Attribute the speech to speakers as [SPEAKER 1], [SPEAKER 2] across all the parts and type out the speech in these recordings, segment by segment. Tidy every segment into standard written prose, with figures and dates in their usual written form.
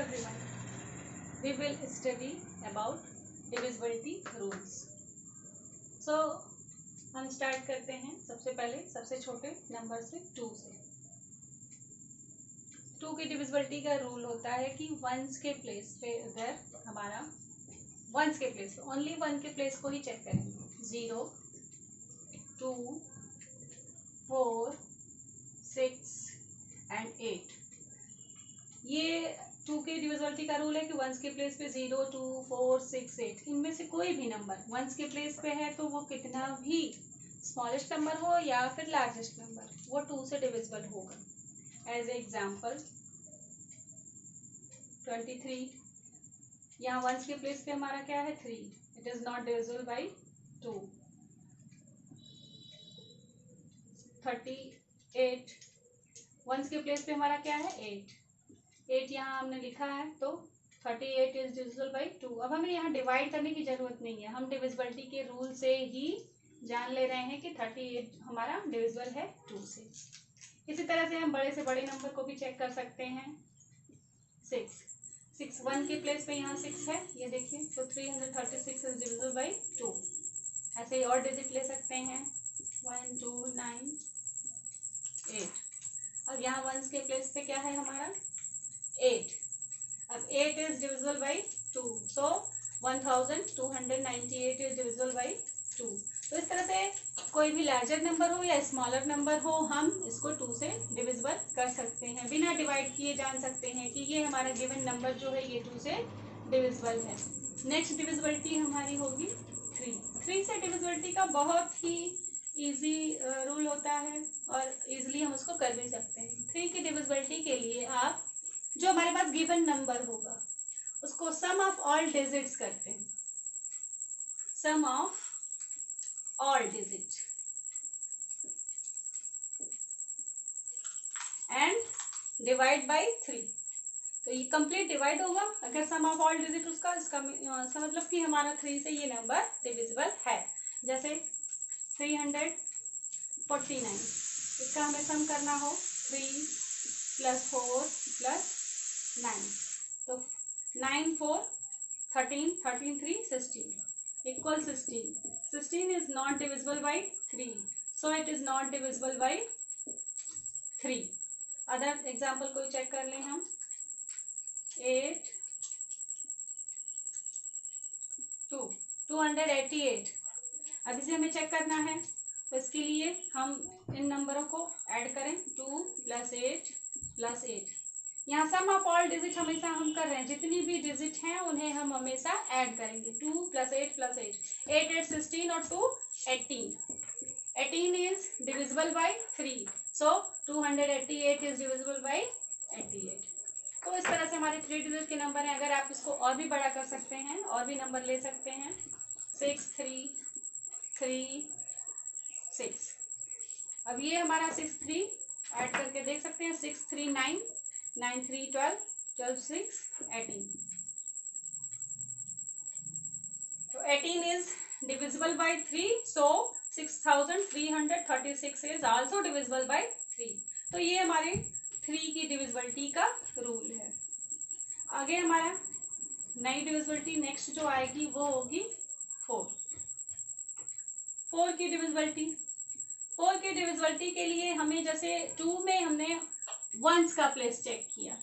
[SPEAKER 1] everyone. We will study about divisibility rules. So हम start करते हैं सबसे पहले सबसे छोटे नंबर से 2 से। 2 की डिविजिबिलिटी का रूल होता है कि वंस के प्लेस पे अगर हमारा वंस के प्लेस पे ओनली 1 के प्लेस को ही चेक करेंगे। 0, 2, 4, 6 एंड 8। ये 2 की डिविजिबिलिटी का रूल है कि वंस के प्लेस पे 0, 2, 4, 6, 8 इनमें से कोई भी नंबर वंस के प्लेस पे है तो वो कितना भी स्मॉलेस्ट नंबर हो या फिर लार्जेस्ट नंबर वो 2 से डिविजिबल होगा। एज ए एग्जाम्पल 23, यहाँ वंस के प्लेस पे हमारा क्या है 3, it is not divisible by 2। 38 ones के प्लेस पे हमारा क्या है 8 यहाँ हमने लिखा है तो 38 इज डिविजिबल बाई 2। अब हमें यहाँ डिवाइड करने की जरूरत नहीं है, हम डिविजिबिलिटी के रूल से ही जान ले रहे हैं कि 38 हमारा डिविजिबल है 2 से। इसी तरह से हम बड़े से बड़े नंबर को भी चेक कर सकते हैं। 6 1 के प्लेस पे यहाँ 6 है, ये देखिए, तो 336 इज डिविजिबल बाई 2। ऐसे ही और डिजिट ले सकते हैं 1, 2, 9, 8। अब यहाँ वंस के प्लेस पे क्या है हमारा 8। अब 8 is divisible by 2, so 1298 is divisible by 2। तो इस तरह से कोई भी लार्जर नंबर हो या स्मॉलर नंबर हो हम इसको 2 से डिविजिबल कर सकते हैं। बिना डिवाइड किए जान सकते हैं कि ये हमारा गिवन नंबर जो है ये 2 से डिविजिबल है। नेक्स्ट डिविजिबिलिटी हमारी होगी 3 से डिविजिबिलिटी का बहुत ही इजी रूल होता है और इजीली हम उसको कर भी सकते हैं। 3 की डिविजिबिलिटी के लिए आप जो हमारे पास गिवन नंबर होगा उसको सम ऑफ ऑल डिजिट्स करते हैं, sum of all digit and divide by 3। तो ये कंप्लीट डिवाइड होगा अगर सम ऑफ ऑल डिजिट उसका इसका मतलब कि हमारा 3 से ये नंबर डिविजिबल है। जैसे 349 इसका हमें सम करना हो 3 + 4 + 9, तो 9 4 13 13 3 16 equal 16। 16 is not divisible by 3, so it is not divisible by 3। Other example कोई चेक कर लें हम 8 2 288। अब इसे हमें चेक करना है तो इसके लिए हम इन नंबरों को ऐड करें 2 + 8 + 8। यहाँ सम ऑफ ऑल डिजिट हमेशा हम कर रहे हैं, जितनी भी डिजिट हैं उन्हें हम हमेशा ऐड करेंगे। 2 + 8 + 8 8 8 16 और 2 18। 18 is divisible by 3, so 288 is divisible by 88। तो इस तरह से हमारे 3 डिजिट के नंबर हैं। अगर आप इसको और भी बड़ा कर सकते हैं और भी नंबर ले सकते हैं 6 3 3 6। अब ये हमारा 6 3 ऐड करके देख सकते हैं 6 3 9 9 3 12 12 6 18। तो 18 is divisible by 3, so 6336 is also divisible by 3। तो ये हमारे 3 की डिविजिबिलिटी का रूल है। आगे हमारा नई डिविजिबिलिटी नेक्स्ट जो आएगी वो होगी 4 की डिविजिबिलिटी। 4 की डिविजिबिलिटी के लिए हमें जैसे 2 में हमने वंस का प्लेस चेक किया,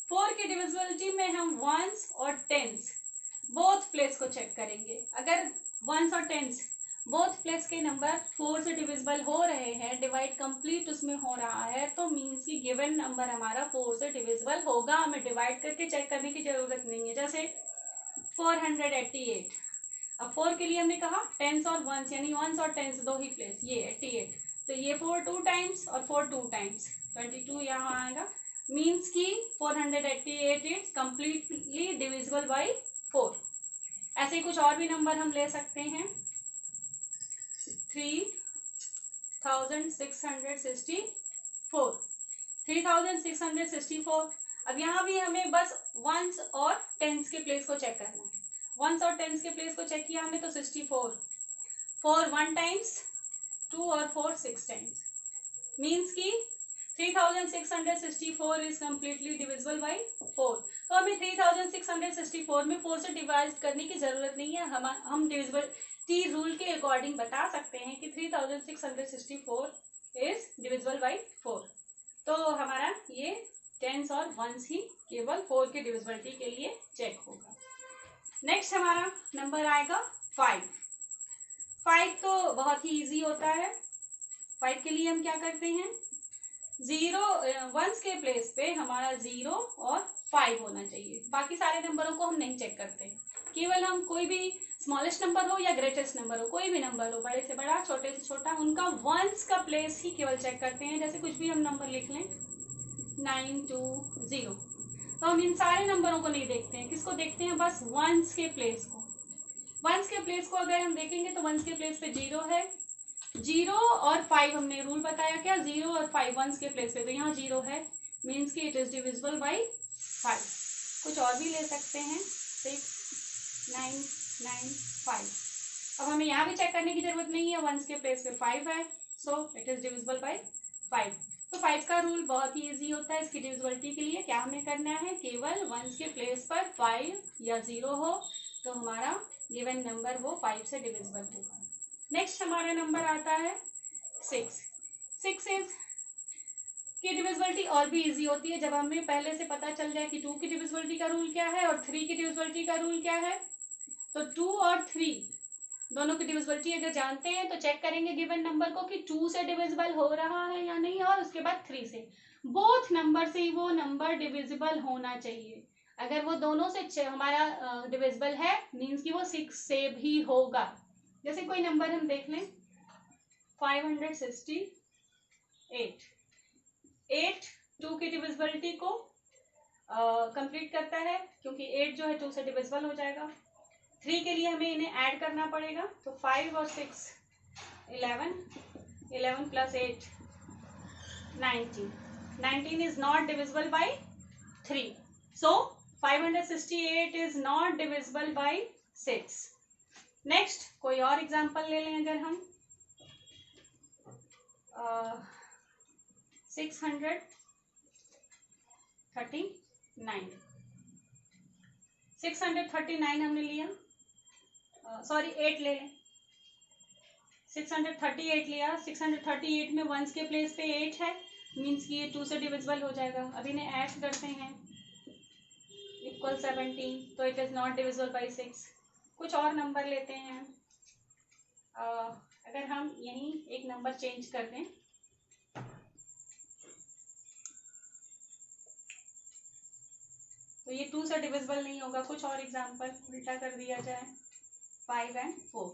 [SPEAKER 1] 4 की डिविजिबिलिटी में हम वंस और टेंस बोथ प्लेस को चेक करेंगे। अगर वंस और टेंस बोथ प्लेस के नंबर 4 से डिविजिबल हो रहे हैं, डिवाइड कंप्लीट उसमें हो रहा है, तो मीन्स की गिवन नंबर हमारा 4 से डिविजिबल होगा। हमें डिवाइड करके चेक करने की जरूरत नहीं है। जैसे 488, अब 4 के लिए हमने कहा टेंस और वंस यानी वंस और टेंस दो ही प्लेस, ये 88, तो ये 4 2 टाइम्स और 4 2 टाइम्स 22 यहाँ आएगा। मीन्स की 488 इज कंप्लीटली डिविजिबल बाई 4। ऐसे ही कुछ और भी नंबर हम ले सकते हैं 3664 3664। अब यहाँ भी हमें बस वंस और टेंस के प्लेस को चेक करना है। वंस और टेंस के प्लेस को चेक किया हमने तो 64 4 1 टाइम्स, 2 और 4 6 टाइम्स, मीन्स की 3664 इज कम्प्लीटली डिविजिबल बाई 4। तो हमें 3664 में 4 से डिवाइड करने की जरूरत नहीं है। हम डिविजिबिलिटी रूल के अकॉर्डिंग बता सकते हैं कि 3664 इज डिविजिबल बाई 4। तो हमारा ये टेंस और वंस ही केवल 4 की डिविजिबिलिटी के लिए चेक होगा। नेक्स्ट हमारा नंबर आएगा 5। 5 तो बहुत ही इजी होता है। 5 के लिए हम क्या करते हैं, वंस के प्लेस पे हमारा 0 और 5 होना चाहिए। बाकी सारे नंबरों को हम नहीं चेक करते, केवल हम कोई भी स्मॉलेस्ट नंबर हो या ग्रेटेस्ट नंबर हो, कोई भी नंबर हो, बड़े से बड़ा छोटे से छोटा, उनका वंस का प्लेस ही केवल चेक करते हैं। जैसे कुछ भी हम नंबर लिख लें 920, तो हम इन सारे नंबरों को नहीं देखते हैं, किसको देखते हैं, बस वंस के प्लेस को। वंस के प्लेस को अगर हम देखेंगे तो वंस के प्लेस पे 0 है, 0 और 5 हमने रूल बताया क्या, 0 और 5 वंस के प्लेस पे, तो यहाँ 0 है, मीन्स कि इट इज डिविजिबल बाई 5। कुछ और भी ले सकते हैं, 6 9 9 5। अब हमें यहाँ भी चेक करने की जरूरत नहीं है, वंस के प्लेस पे 5 है, so it is divisible by 5। तो 5 का रूल बहुत ही इजी होता है। इसकी डिविजिबिलिटी के लिए क्या हमें करना है, केवल वंस के प्लेस पर 5 या 0 हो तो हमारा गिवन नंबर वो 5 से डिविजिबल होगा। नेक्स्ट हमारा नंबर आता है 6। 6 इज की डिविजिबिलिटी और भी इजी होती है जब हमें पहले से पता चल जाए कि 2 की डिविजिबिलिटी का रूल क्या है और 3 की डिविजिबिलिटी का रूल क्या है। तो 2 और 3 दोनों की डिविजिबिलिटी अगर जानते हैं तो चेक करेंगे गिवन नंबर को कि 2 से डिविजिबल हो रहा है या नहीं, और उसके बाद 3 से। बोथ नंबर से वो नंबर डिविजिबल होना चाहिए। अगर वो दोनों से हमारा डिविजिबल है, मीन्स कि वो 6 से भी होगा। जैसे कोई नंबर हम देख लें 568, 8 2 की डिविजिबिलिटी को कंप्लीट करता है, क्योंकि 8 जो है 2 से डिविजिबल हो जाएगा। 3 के लिए हमें इन्हें ऐड करना पड़ेगा, तो 5 और 6 11, 11 plus 8 19, 19 is not divisible by 3, so 568 is not divisible by 6। Next कोई और एग्जांपल ले लें, अगर हम 639, 639 हमने लिया, सॉरी 8 ले लें, 638 लिया। 638 में वंस के प्लेस पे 8 है, मीन्स कि ये 2 से डिविजिबल हो जाएगा। अब इन्हें ऐड करते हैं, इक्वल 17, तो it is not divisible by 6। कुछ और नंबर लेते हैं, अगर हम यहीं एक नंबर चेंज कर दें, तो ये 2 से डिविजिबल नहीं होगा। कुछ और एग्जांपल उल्टा कर दिया जाए, 5 और 4।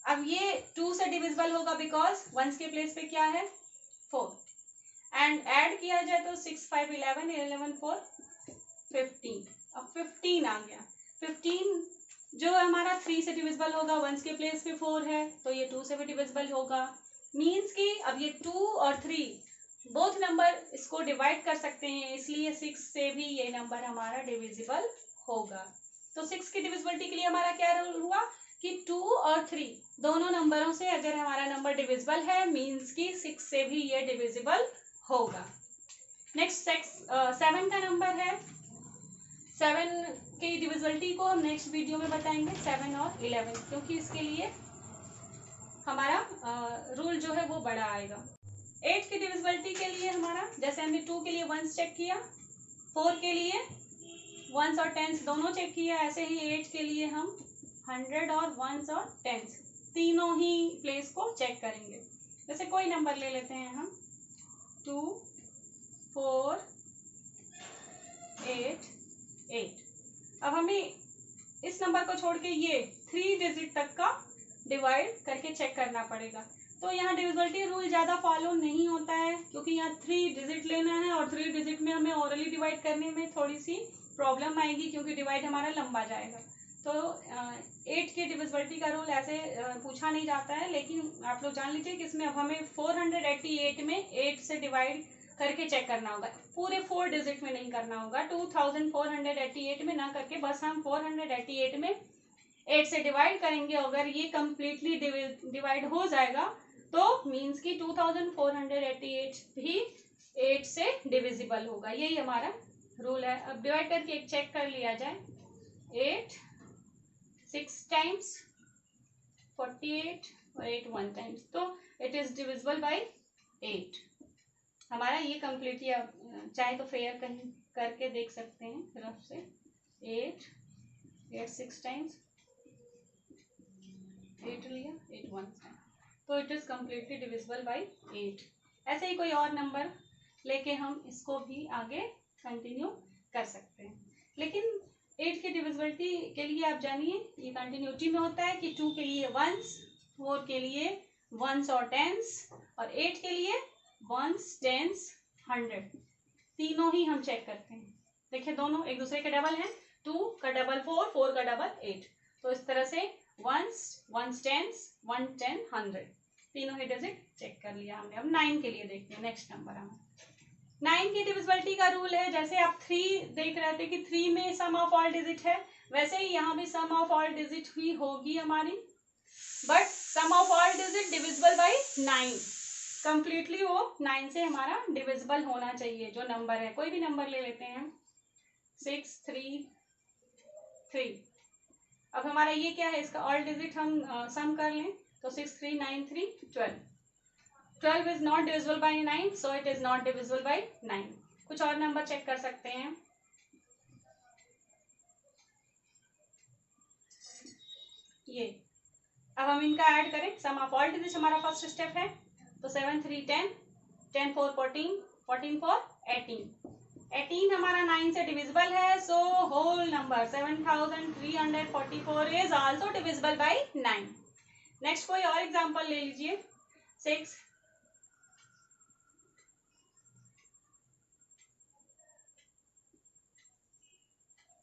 [SPEAKER 1] अब ये 2 से डिविजिबल होगा बिकॉज वंस के प्लेस पे क्या है 4, एंड ऐड किया जाए तो 6 5 11, 11 4 15। अब 15 आ गया। 15 जो हमारा 3 से डिविजिबल होगा, वंस के प्लेस पे 4 है, तो ये 2 से भी डिविजिबल होगा। मीन्स कि अब ये 2 और 3 बोथ नंबर इसको डिवाइड कर सकते हैं, इसलिए 6 से भी ये नंबर हमारा डिविजिबल होगा। तो 6 की डिविजिबिलिटी के लिए हमारा क्या रूल हुआ कि 2 और 3 दोनों नंबरों से अगर हमारा नंबर डिविजिबल है, मीन्स कि 6 से भी ये डिविजिबल होगा। नेक्स्ट 7 का नंबर है। 7 की डिविजिबिलिटी को हम नेक्स्ट वीडियो में बताएंगे, 7 और 11, क्योंकि इसके लिए हमारा रूल जो है वो बड़ा आएगा। 8 की डिविजिबिलिटी के लिए हमारा, जैसे हमने 2 के लिए वंस चेक किया, 4 के लिए वंस और टेंस दोनों चेक किया, ऐसे ही 8 के लिए हम 100 और वंस और टेंस तीनों ही प्लेस को चेक करेंगे। जैसे कोई नंबर ले लेते हैं हम 2 4 8 8। अब हमें इस नंबर को छोड़ के ये 3 डिजिट तक का डिवाइड करके चेक करना पड़ेगा। तो यहाँ डिविजिबिलिटी रूल ज़्यादा फॉलो नहीं होता है, क्योंकि यहाँ 3 डिजिट लेना है और 3 डिजिट में हमें ओरली डिवाइड करने में थोड़ी सी प्रॉब्लम आएगी, क्योंकि डिवाइड हमारा लंबा जाएगा। तो 8 की डिविजिबिलिटी का रूल ऐसे पूछा नहीं जाता है, लेकिन आप लोग जान लीजिए कि इसमें अब हमें 488 में 8 से डिवाइड करके चेक करना होगा, पूरे 4 डिजिट में नहीं करना होगा। 2488 में ना करके बस हम 488 में 8 से डिवाइड करेंगे। अगर ये कम्प्लीटली डिवाइड हो जाएगा तो मीन्स की 2488 भी 8 से डिविजिबल होगा, यही हमारा रूल है। अब डिवाइड करके एक चेक कर लिया जाए। 8 6 टाइम्स 48 और 8 1 टाइम्स, तो इट इज डिविजिबल बाय 8। हमारा ये कम्प्लीटली, आप चाहे तो फेयर कहीं करके देख सकते हैं रफ से। 8 6 टाइम्स 8 लिया, 8 1 टाइम, तो it is completely divisible by 8। ऐसे ही कोई और नंबर लेके हम इसको भी आगे कंटिन्यू कर सकते हैं। लेकिन 8 की डिविजिबिलिटी के लिए आप जानिए ये कंटिन्यूटी में होता है कि 2 के लिए 1s, 4 के लिए 1s और 10s, और 8 के लिए 1s 10s 100, तीनों ही हम चेक करते हैं। देखिए दोनों एक दूसरे के डबल हैं, 2 का डबल 4, 4 का डबल 8, तो इस तरह से 1s 1s 10s 1 10 100, तीनों ही डिजिट चेक कर लिया हमने। अब 9 के लिए देखते हैं, नेक्स्ट नंबर हम 9 की डिविजिबिलिटी का रूल है, जैसे आप 3 देख रहे थे कि 3 में सम ऑफ ऑल डिजिट है, वैसे ही यहाँ भी सम ऑफ ऑल डिजिट ही होगी हमारी, but sum of all digit divisible by 9, completely वो 9 से हमारा डिविजिबल होना चाहिए। जो नंबर है, कोई भी नंबर ले लेते हैं, 6 3 3। अब हमारा ये क्या है, इसका ऑल डिजिट हम सम कर लें, तो 6 3 9 3 12। 12 is not divisible by 9, so it is not divisible by 9। कुछ और नंबर चेक कर सकते हैं। ये अब हम इनका ऐड करें, सम ऑफ ऑल डिजिट हमारा फर्स्ट स्टेप है, तो 7 3 10 10 4 14 14 4 18। 18 हमारा 9 से डिविजिबल है, so whole number 7344 is also divisible by 9। Next कोई और एग्जांपल ले लीजिए। 6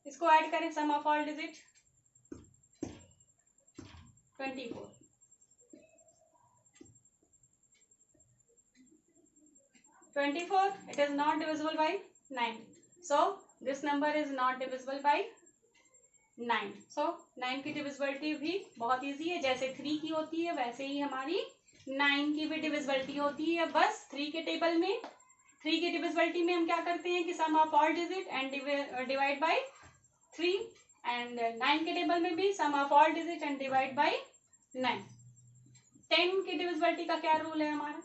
[SPEAKER 1] इसको ऐड करें, sum of all digit 24। 24, it is not divisible by 9, so this number is not divisible by 9। so 9 की डिविजिबिलिटी भी बहुत इजी है, जैसे 3 की होती है वैसे ही हमारी 9 की भी डिविजिबिलिटी होती है। बस 3 के टेबल में, 3 की डिविजिबिलिटी में हम क्या करते हैं कि sum of all digit and divide by 3, and 9 के टेबल में भी sum of all digit and divide by 9। 10 की डिविजिबिलिटी का क्या रूल है हमारा?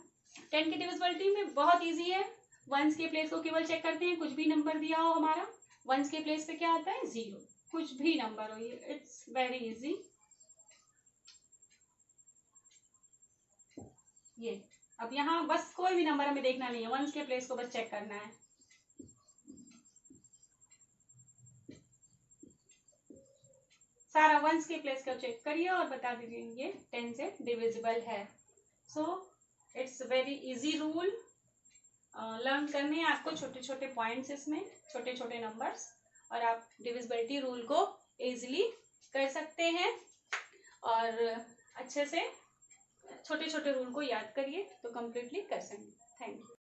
[SPEAKER 1] 10 की डिविजिबिलिटी में बहुत इजी है, वंस के प्लेस को केवल चेक करते हैं, कुछ भी नंबर दिया हो हमारा, वंस के प्लेस पे क्या आता है 0, कुछ भी नंबर हो, ये इट्स वेरी इजी। ये अब यहाँ बस कोई भी नंबर हमें देखना नहीं है, वंस के प्लेस को बस चेक करना है। सारा वंस के प्लेस को चेक करिए और बता दीजिए ये 10 से डिविजिबल है। So it's very easy rule, learn करने हैं आपको छोटे छोटे पॉइंट्स, इसमें छोटे छोटे नंबर्स, और आप डिविजिबिलिटी रूल को इजीली कर सकते हैं। और अच्छे से छोटे छोटे रूल को याद करिए तो कंप्लीटली कर सकेंगे। Thank you.